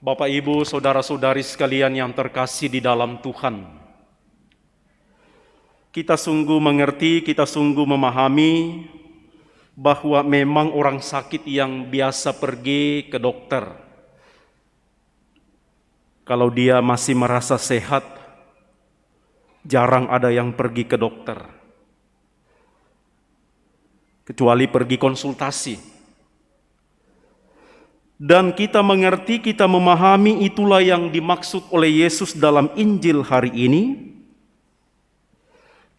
Bapak, Ibu, saudara-saudari sekalian yang terkasih di dalam Tuhan, kita sungguh mengerti, kita sungguh memahami bahwa memang orang sakit yang biasa pergi ke dokter, kalau dia masih merasa sehat, jarang ada yang pergi ke dokter, kecuali pergi konsultasi. Dan kita mengerti, kita memahami, itulah yang dimaksud oleh Yesus dalam Injil hari ini.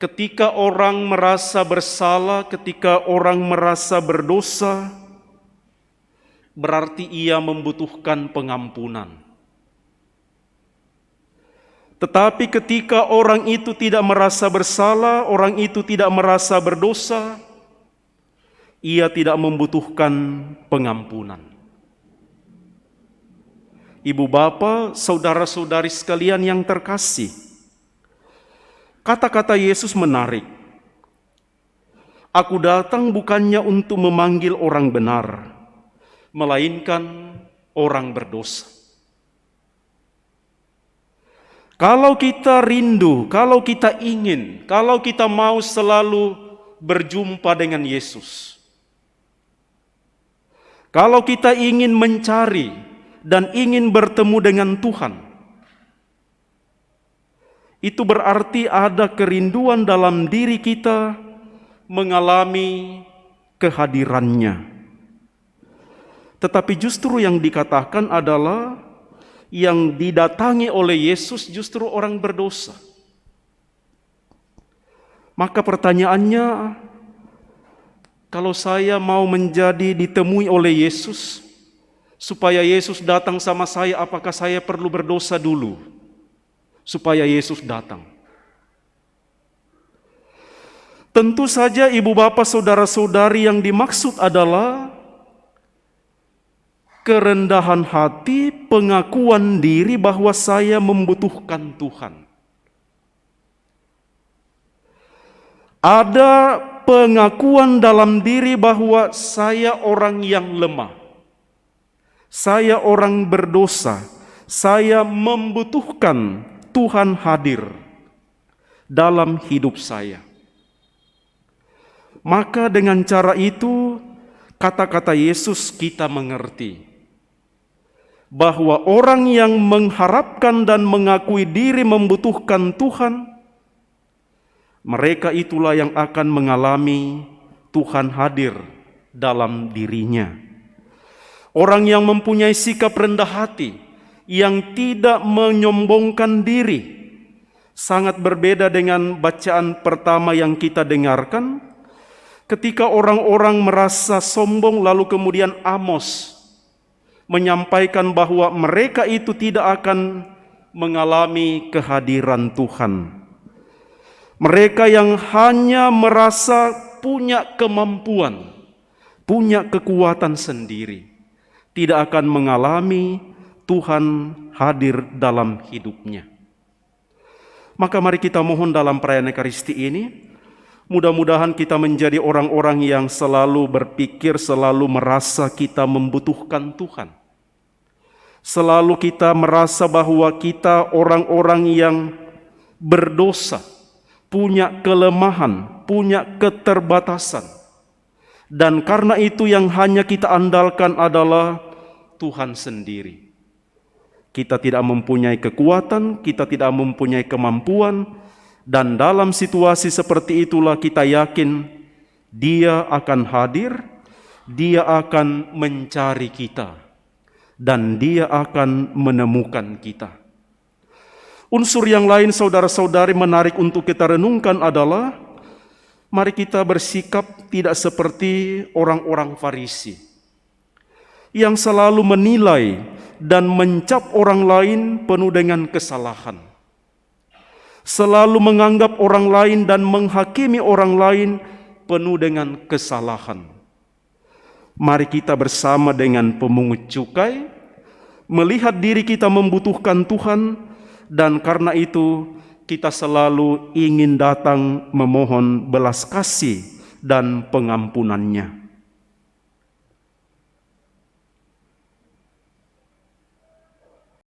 Ketika orang merasa bersalah, ketika orang merasa berdosa, berarti ia membutuhkan pengampunan. Tetapi ketika orang itu tidak merasa bersalah, orang itu tidak merasa berdosa, ia tidak membutuhkan pengampunan. Ibu bapa, saudara-saudari sekalian yang terkasih, kata-kata Yesus menarik. Aku datang bukannya untuk memanggil orang benar, melainkan orang berdosa. Kalau kita rindu, kalau kita ingin, kalau kita mau selalu berjumpa dengan Yesus, kalau kita ingin mencari dan ingin bertemu dengan Tuhan, itu berarti ada kerinduan dalam diri kita mengalami kehadirannya. Tetapi justru yang dikatakan adalah yang didatangi oleh Yesus justru orang berdosa. Maka pertanyaannya, kalau saya mau menjadi ditemui oleh Yesus, supaya Yesus datang sama saya, apakah saya perlu berdosa dulu supaya Yesus datang? Tentu saja ibu bapak saudara-saudari, yang dimaksud adalah kerendahan hati, pengakuan diri bahwa saya membutuhkan Tuhan. Ada pengakuan dalam diri bahwa saya orang yang lemah, saya orang berdosa, saya membutuhkan Tuhan hadir dalam hidup saya. Maka dengan cara itu, kata-kata Yesus kita mengerti bahwa orang yang mengharapkan dan mengakui diri membutuhkan Tuhan, mereka itulah yang akan mengalami Tuhan hadir dalam dirinya. Orang yang mempunyai sikap rendah hati, yang tidak menyombongkan diri, sangat berbeda dengan bacaan pertama yang kita dengarkan. Ketika orang-orang merasa sombong, lalu kemudian Amos menyampaikan bahwa mereka itu tidak akan mengalami kehadiran Tuhan. Mereka yang hanya merasa punya kemampuan, punya kekuatan sendiri, tidak akan mengalami Tuhan hadir dalam hidupnya. Maka mari kita mohon dalam perayaan Ekaristi ini, mudah-mudahan kita menjadi orang-orang yang selalu berpikir, selalu merasa kita membutuhkan Tuhan. Selalu kita merasa bahwa kita orang-orang yang berdosa, punya kelemahan, punya keterbatasan. Dan karena itu yang hanya kita andalkan adalah Tuhan sendiri. Kita tidak mempunyai kekuatan, kita tidak mempunyai kemampuan, dan dalam situasi seperti itulah kita yakin Dia akan hadir, Dia akan mencari kita, dan Dia akan menemukan kita. Unsur yang lain saudara-saudari menarik untuk kita renungkan adalah, mari kita bersikap tidak seperti orang-orang Farisi yang selalu menilai dan mencap orang lain penuh dengan kesalahan, selalu menganggap orang lain dan menghakimi orang lain penuh dengan kesalahan. Mari kita bersama dengan pemungut cukai melihat diri kita membutuhkan Tuhan, dan karena itu kita selalu ingin datang memohon belas kasih dan pengampunannya.